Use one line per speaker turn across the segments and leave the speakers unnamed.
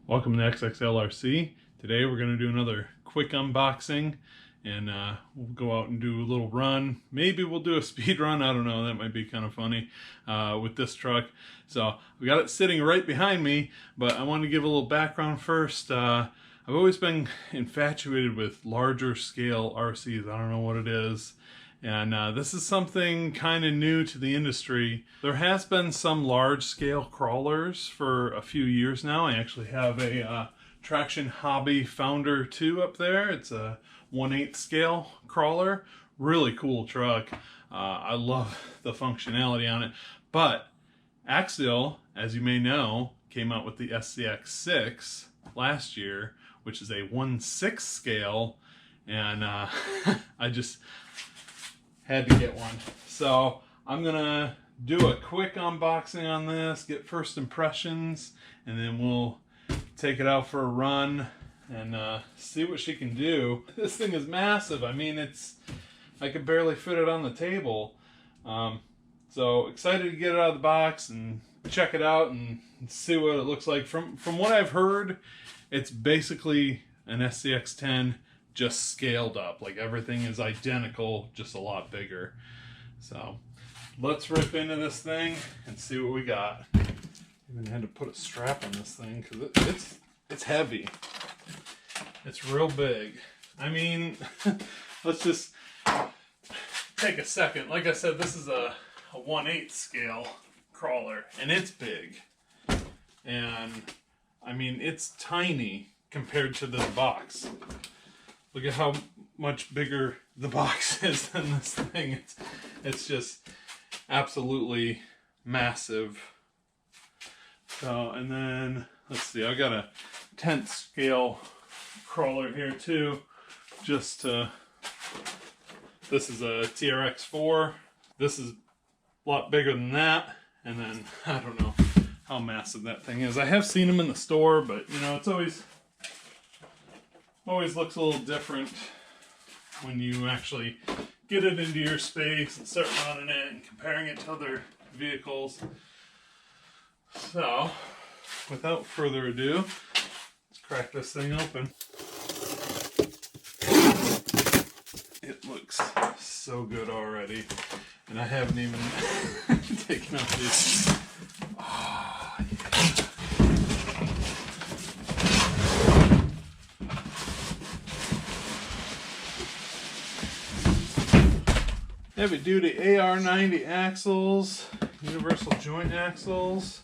Welcome to XXL RC. Today we're going to do another quick unboxing and we'll go out and do a little run. Maybe we'll do a speed run, I don't know, that might be kind of funny with this truck. So we got it sitting right behind me, but I want to give a little background first. I've always been infatuated with larger scale RCs. I don't know what it is. And this is something kind of new to the industry. There has been some large scale crawlers for a few years now. I actually have a Traction Hobby Founder 2 up there. It's a 1/8 scale crawler. Really cool truck. I love the functionality on it. But Axial, as you may know, came out with the SCX6 last year, which is a 1/6 scale. And I just had to get one. So I'm gonna do a quick unboxing on this, get first impressions, and then we'll take it out for a run and see what she can do. This thing is massive. I mean, I could barely fit it on the table. So excited to get it out of the box and check it out and see what it looks like. From what I've heard, it's basically an SCX10 just scaled up. Like everything is identical, just a lot bigger. So let's rip into this thing and see what we got. Even had to put a strap on this thing because it's heavy. It's real big. I mean, let's just take a second. Like I said, this is a 1/8 scale crawler and it's big. And I mean, it's tiny compared to this box. Look at how much bigger the box is than this thing. It's just absolutely massive. So, and then, let's see, I got a 10th scale crawler here too. This is a TRX4. This is a lot bigger than that. And then, I don't know how massive that thing is. I have seen them in the store, but you know, it's always looks a little different when you actually get it into your space and start running it and comparing it to other vehicles. So, without further ado, let's crack this thing open. It looks so good already, and I haven't even taken off these. Heavy duty AR90 axles, universal joint axles,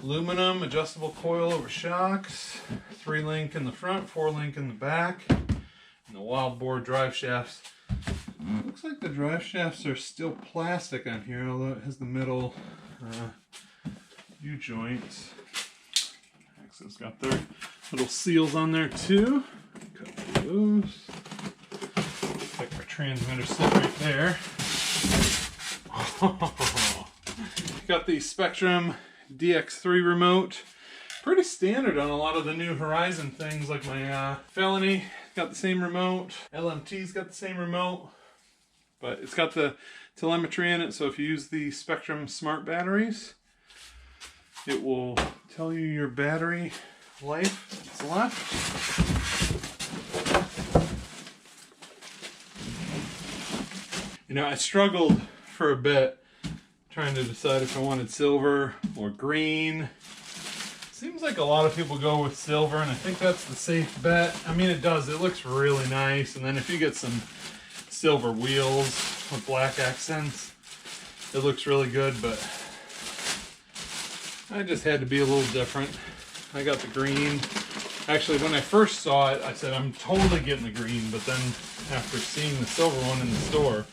aluminum adjustable coilover shocks, 3-link in the front, 4-link in the back, and the wild bore drive shafts. Looks like the drive shafts are still plastic on here, although it has the metal U-joints. Axle's got their little seals on there too. Cut those. Like our transmitter sit right there. Got the Spektrum DX3 remote. Pretty standard on a lot of the new Horizon things, like my Felony got the same remote. LMT's got the same remote. But it's got the telemetry in it, so if you use the Spektrum Smart batteries, it will tell you your battery life that's left. You know, I struggled for a bit trying to decide if I wanted silver or green. Seems like a lot of people go with silver, and I think that's the safe bet. I mean, it does. It looks really nice. And then if you get some silver wheels with black accents, it looks really good. But I just had to be a little different. I got the green. Actually, when I first saw it, I said, I'm totally getting the green. But then after seeing the silver one in the store,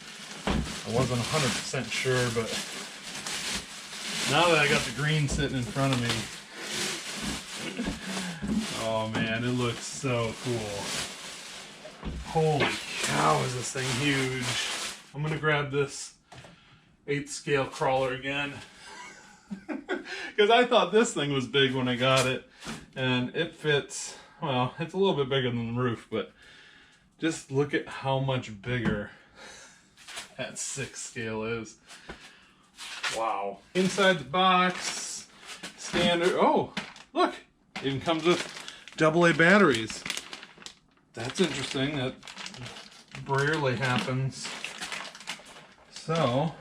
I wasn't 100% sure, but now that I got the green sitting in front of me, oh man, it looks so cool. Holy cow, is this thing huge. I'm gonna grab this 8th scale crawler again because I thought this thing was big when I got it, and it fits, well, it's a little bit bigger than the roof, but just look at how much bigger that 6 scale is. Wow. Inside the box, standard, oh, look, Even comes with AA batteries. That's interesting. That rarely happens. So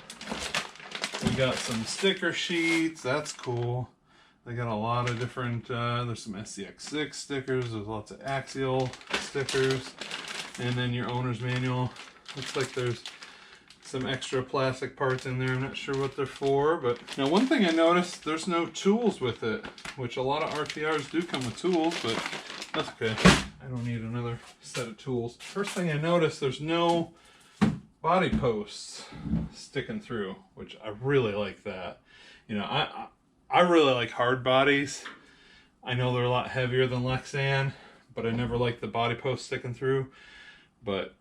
we got some sticker sheets. That's cool. They got a lot of different, there's some SCX6 stickers. There's lots of Axial stickers. And then your owner's manual. Looks like there's some extra plastic parts in there. I'm not sure what they're for, but now one thing I noticed, there's no tools with it, which a lot of RTRs do come with tools, but that's okay. I don't need another set of tools. First thing I noticed, there's no body posts sticking through, which I really like that. You know, I really like hard bodies. I know they're a lot heavier than Lexan, but I never liked the body post sticking through. But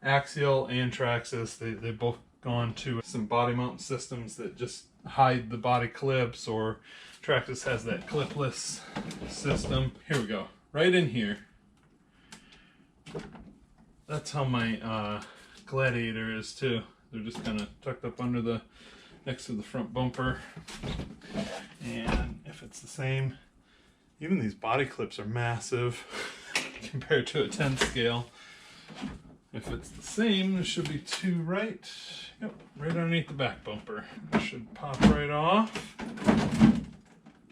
Axial and Traxxas, they both gone to some body mount systems that just hide the body clips, or Traxxas has that clipless system. Here we go, right in here. That's how my Gladiator is too. They're just kind of tucked up under the, next to the front bumper. And if it's the same, even these body clips are massive compared to a 10 scale. If it's the same, there should be two right underneath the back bumper. It should pop right off.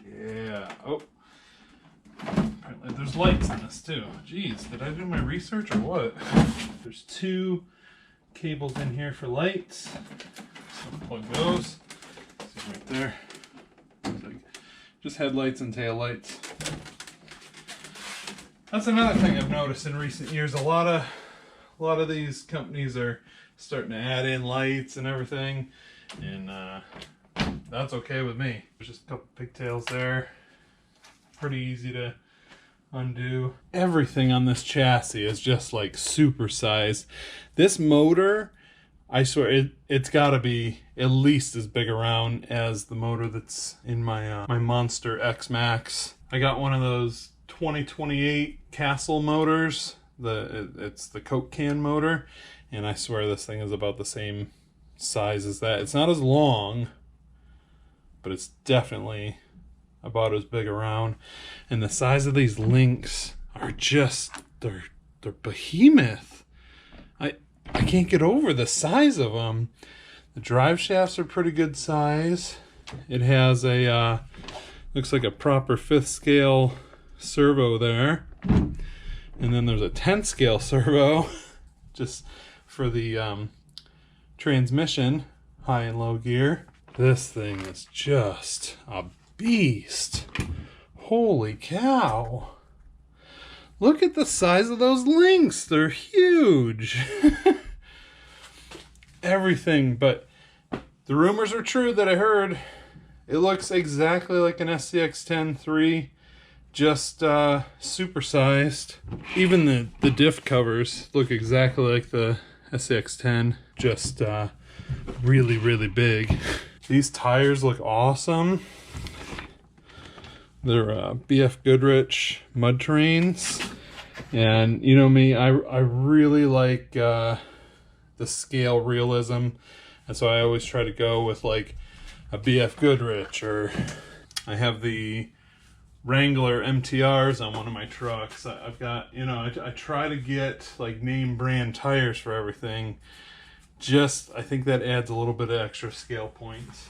Yeah. Oh, apparently there's lights in this too. Jeez, did I do my research or what? There's two cables in here for lights. So plug those. See right there. It's like just headlights and taillights. That's another thing I've noticed in recent years. A lot of these companies are starting to add in lights and everything, and that's okay with me. There's just a couple pigtails there. Pretty easy to undo. Everything on this chassis is just like super sized. This motor, I swear it's got to be at least as big around as the motor that's in my my Monster X Max. I got one of those 2028 Castle motors. It's the Coke can motor, and I swear this thing is about the same size as that. It's not as long, but it's definitely about as big around. And the size of these links are just, they're behemoth. I can't get over the size of them. The drive shafts are pretty good size. It has a looks like a proper 5th scale servo there, and then there's a 10th scale servo just for the transmission, high and low gear. This thing is just a beast. Holy cow. Look at the size of those links. They're huge. Everything, but the rumors are true that I heard. It looks exactly like an SCX10 just supersized. Even the diff covers look exactly like the SCX10, just really, really big. These tires look awesome. They're BF Goodrich Mud-Terrains, and you know me, I really like the scale realism, and so I always try to go with like a BF Goodrich, or I have the Wrangler MTRs on one of my trucks. I've got, you know, I try to get like name brand tires for everything. Just, I think that adds a little bit of extra scale points.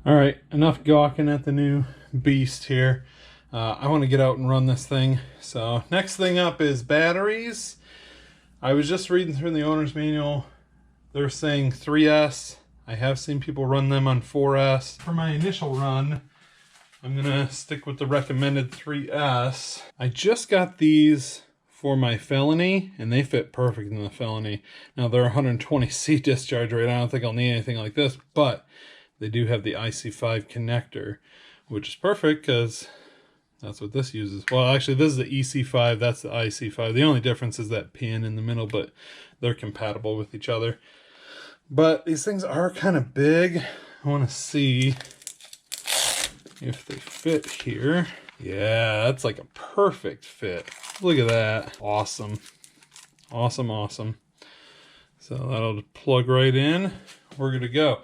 Alright, enough gawking at the new beast here. I want to get out and run this thing. So next thing up is batteries. I was just reading through the owner's manual. They're saying 3S. I have seen people run them on 4S. For my initial run, I'm going to stick with the recommended 3S. I just got these for my Felony, and they fit perfect in the Felony. Now they're 120C discharge rate. I don't think I'll need anything like this, but they do have the IC5 connector, which is perfect because that's what this uses. Well, actually, this is the EC5, that's the IC5. The only difference is that pin in the middle, but they're compatible with each other. But these things are kind of big. I want to see if they fit here. Yeah, that's like a perfect fit. Look at that. Awesome. Awesome, awesome. So that'll plug right in. We're good to go.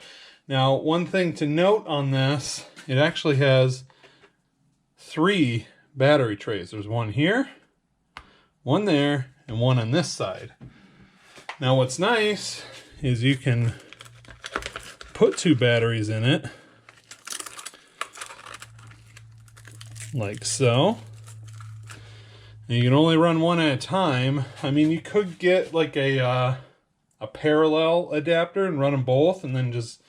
Now, one thing to note on this, it actually has 3 battery trays. There's one here, one there, and one on this side. Now, what's nice is you can put 2 batteries in it, like so. And you can only run one at a time. I mean, you could get like a parallel adapter and run them both and then just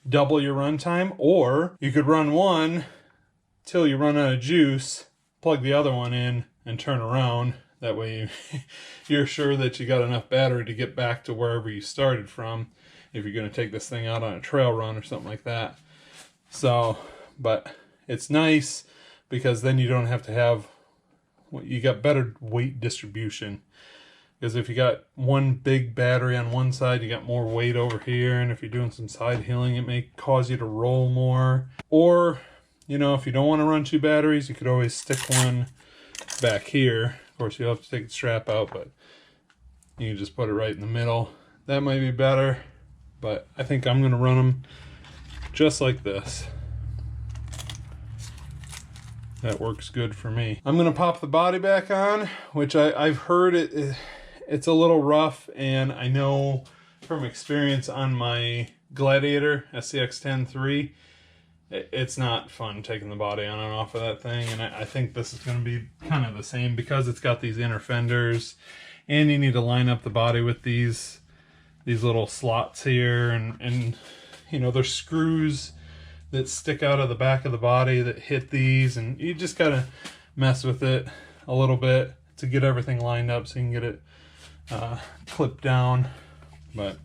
double your run time, or you could run one till you run out of juice, plug the other one in, and turn around. That way you're sure that you got enough battery to get back to wherever you started from if you're going to take this thing out on a trail run or something like that. So, but it's nice because then you don't have to have, you got better weight distribution. Because if you got one big battery on one side, you got more weight over here, and if you're doing some side hilling, it may cause you to roll more. Or, you know, if you don't want to run 2 batteries, you could always stick one back here. Of course, you'll have to take the strap out, but you can just put it right in the middle. That might be better, but I think I'm going to run them just like this. That works good for me. I'm going to pop the body back on, which I've heard it's a little rough, and I know from experience on my Gladiator SCX614, it's not fun taking the body on and off of that thing, and I think this is going to be kind of the same because it's got these inner fenders, and you need to line up the body with these little slots here, and you know, there's screws that stick out of the back of the body that hit these, and you just gotta mess with it a little bit to get everything lined up so you can get it clipped down. But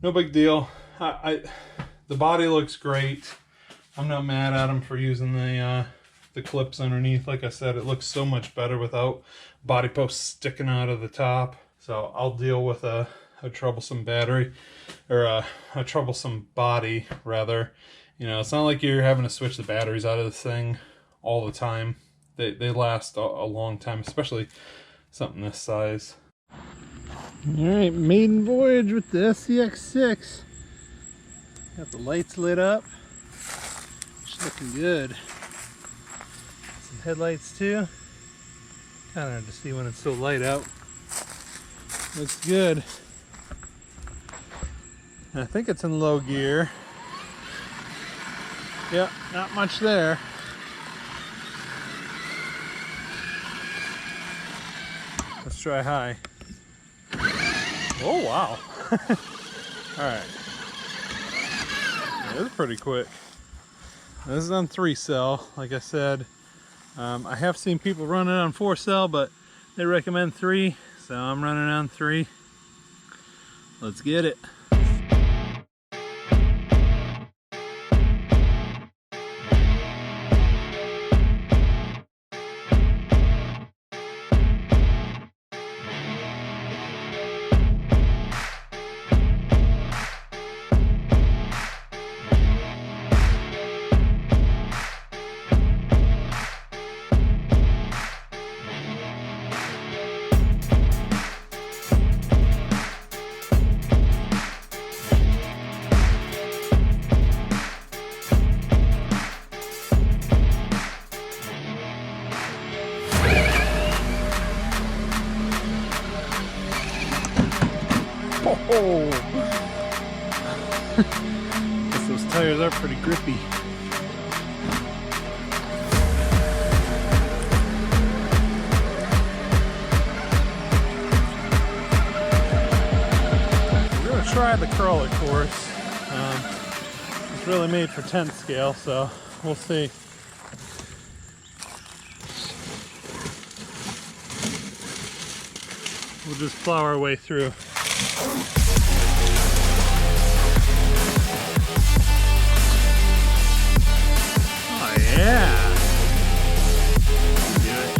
no big deal. The body looks great. I'm not mad at them for using the clips underneath. Like I said, it looks so much better without body posts sticking out of the top. So I'll deal with a troublesome battery, or a troublesome body rather. You know, it's not like you're having to switch the batteries out of this thing all the time. They last a long time, especially something this size. Alright, maiden voyage with the SCX6. Got the lights lit up. It's looking good. Some headlights too. Kind of hard to see when it's so light out. Looks good. I think it's in low gear. Yep, not much there. Let's try high. Oh wow. Alright. That is pretty quick. This is on 3-cell, like I said. I have seen people run it on 4-cell, but they recommend 3, so I'm running on 3. Let's get it. Oh! Guess those tires are pretty grippy. We're going to try the crawler course. It's really made for 10th scale, so we'll see. we'll just plow our way through. Oh yeah! Do it.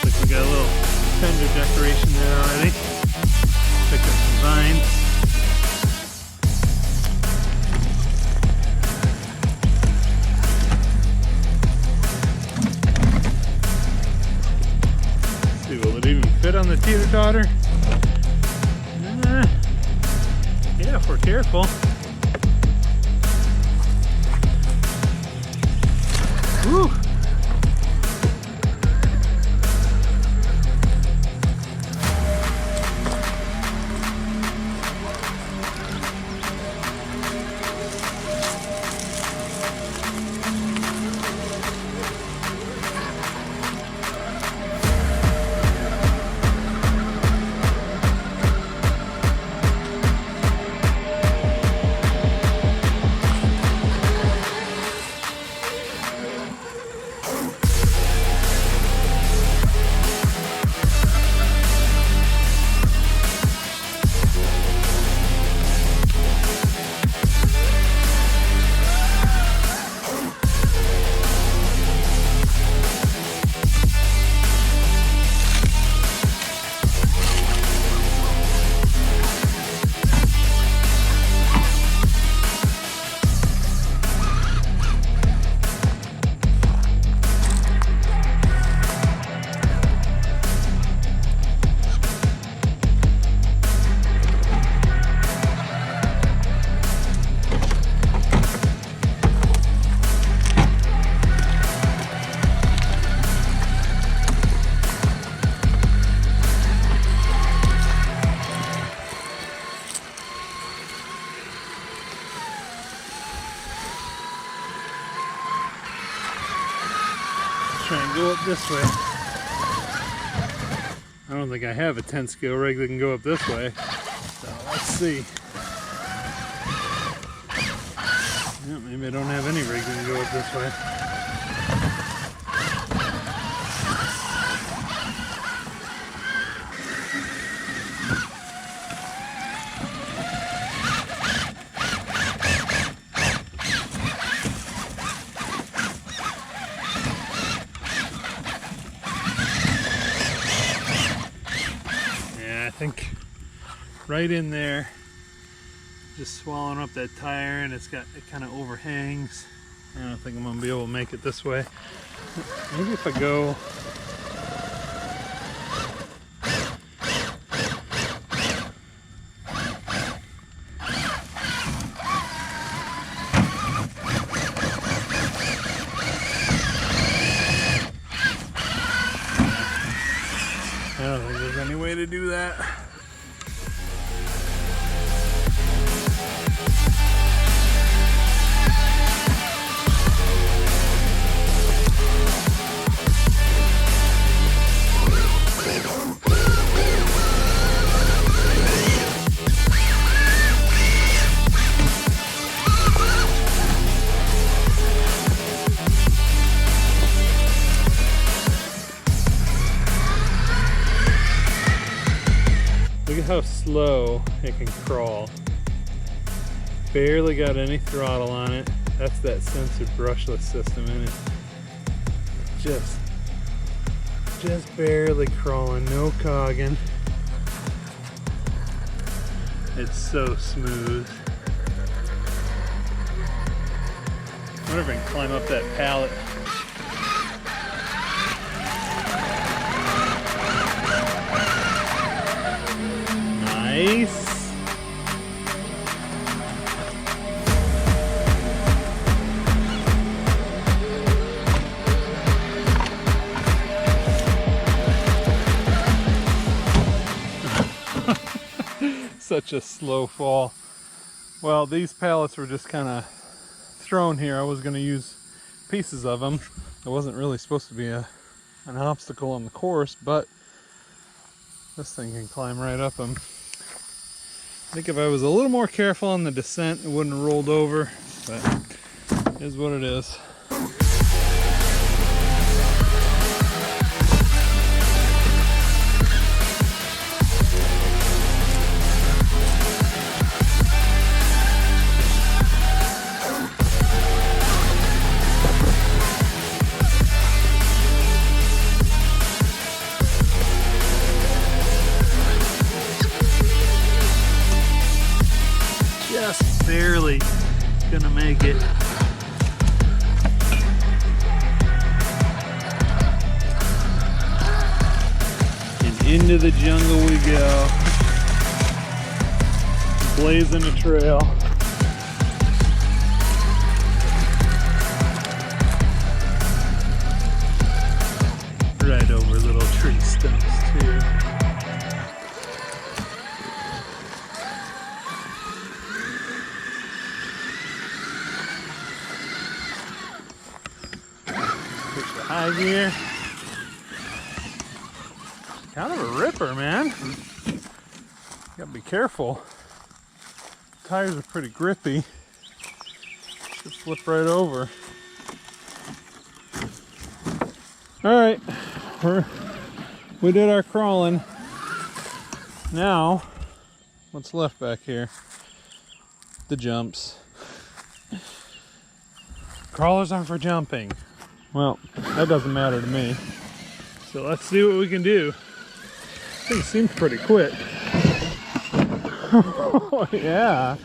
Looks like we got a little fender decoration there already. Picked up some vines. Will it even fit on the teeter-totter? Yeah, if we're careful. Woo! Try and go up this way. I don't think I have a 10 scale rig that can go up this way. So let's see. Yeah, maybe I don't have any rig that can go up this way. I think right in there, just swallowing up that tire, and it kind of overhangs. I don't think I'm gonna be able to make it this way. Maybe if I go I don't think there's any way to do that. Look at how slow it can crawl. Barely got any throttle on it. That's that sensor brushless system in it. Just barely crawling, no cogging. It's so smooth. I wonder if I can climb up that pallet. Nice. Such a slow fall. Well, these pallets were just kind of thrown here. I was going to use pieces of them. It wasn't really supposed to be an obstacle on the course, but this thing can climb right up them. I think if I was a little more careful on the descent, it wouldn't have rolled over. but it is what it is.
Just barely gonna make it. And into the jungle we go. Blazing a trail. Right over little tree stumps too. High gear. Kind of a ripper, man. You gotta be careful. Tires are pretty grippy. Should flip right over. Alright, we did our crawling. Now, what's left back here? The jumps. Crawlers aren't for jumping. Well, that doesn't matter to me. So let's see what we can do. I think it seems pretty quick. Oh, yeah.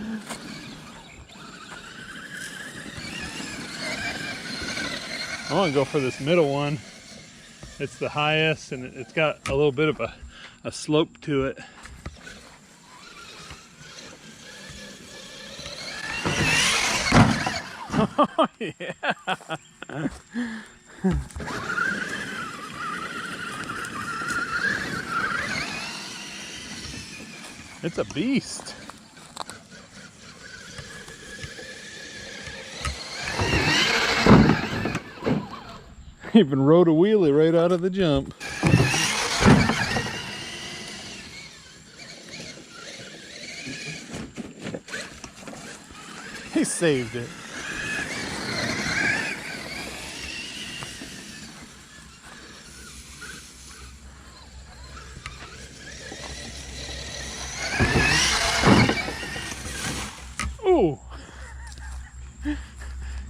I want to go for this middle one. It's the highest and it's got a little bit of a slope to it. Oh, yeah. It's a beast. Even rode a wheelie right out of the jump. He saved it. Ooh.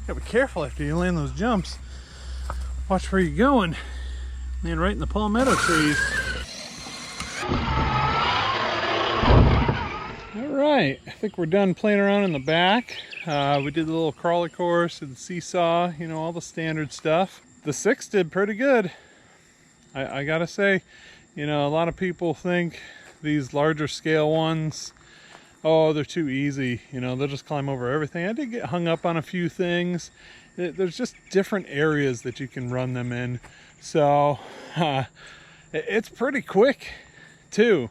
Gotta be careful after you land those jumps. Watch where you're going. Land right in the palmetto trees. Alright, I think we're done playing around in the back. We did the little crawler course and seesaw, you know, all the standard stuff. The 6 did pretty good. I gotta say, you know, a lot of people think these larger scale ones, oh, they're too easy, you know, they'll just climb over everything. I did get hung up on a few things. There's just different areas that you can run them in. So it's pretty quick too.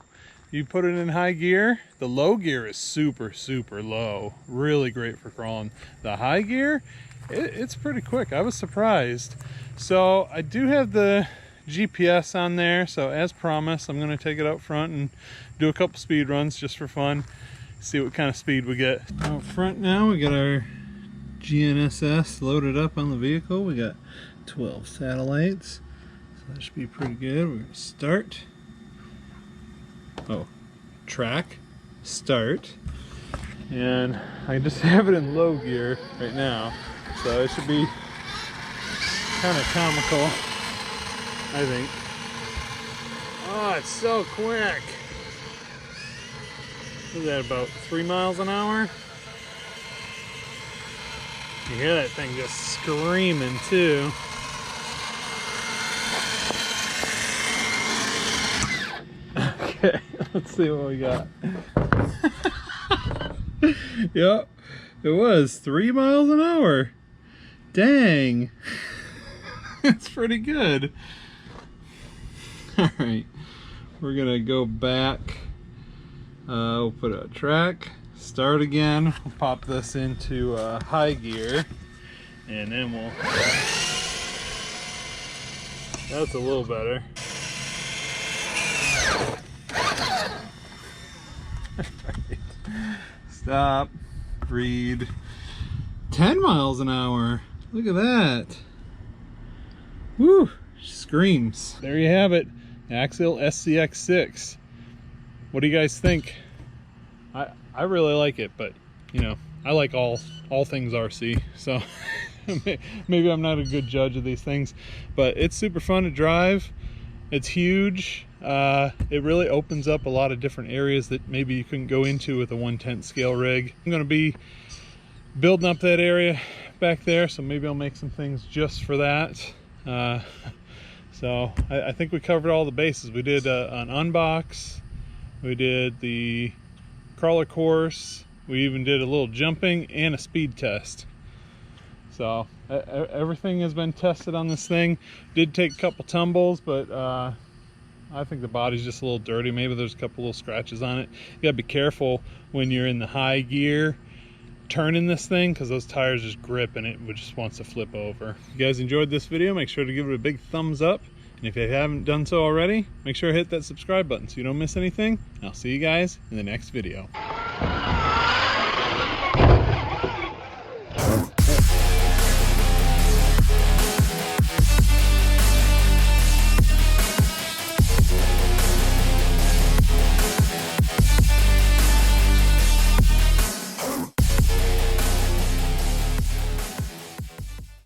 You put it in high gear. The low gear is super, super low. Really great for crawling. The high gear, it's pretty quick. I was surprised. So I do have the GPS on there. So as promised, I'm gonna take it out front and do a couple speed runs just for fun. See what kind of speed we get. Out front now, we got our GNSS loaded up on the vehicle. We got 12 satellites, so that should be pretty good. We're gonna start. Oh, track, start. And I just have it in low gear right now, so it should be kind of comical, I think. Oh, it's so quick. What is that, about 3 miles an hour? You hear that thing just screaming too. Okay, let's see what we got. Yep, it was 3 miles an hour. Dang. That's pretty good. Alright, we're gonna go back. We'll put a track, start again. We'll pop this into high gear, and then we'll. That's a little better. Right. Stop, breathe, 10 miles an hour. Look at that. Woo! Screams. There you have it. Axial SCX6. What do you guys think? I really like it, but you know, I like all things RC, so maybe I'm not a good judge of these things, but it's super fun to drive. It's huge. It really opens up a lot of different areas that maybe you couldn't go into with a 1/10 scale rig. I'm going to be building up that area back there, so maybe I'll make some things just for that. So I think we covered all the bases. We did an unbox, we did the crawler course, we even did a little jumping and a speed test. So everything has been tested on this thing. Did take a couple tumbles, but I think the body's just a little dirty. Maybe there's a couple little scratches on it. You gotta be careful when you're in the high gear turning this thing, because those tires just grip and it just wants to flip over. If you guys enjoyed this video, make sure to give it a big thumbs up. And if you haven't done so already, make sure to hit that subscribe button so you don't miss anything. I'll see you guys in the next video.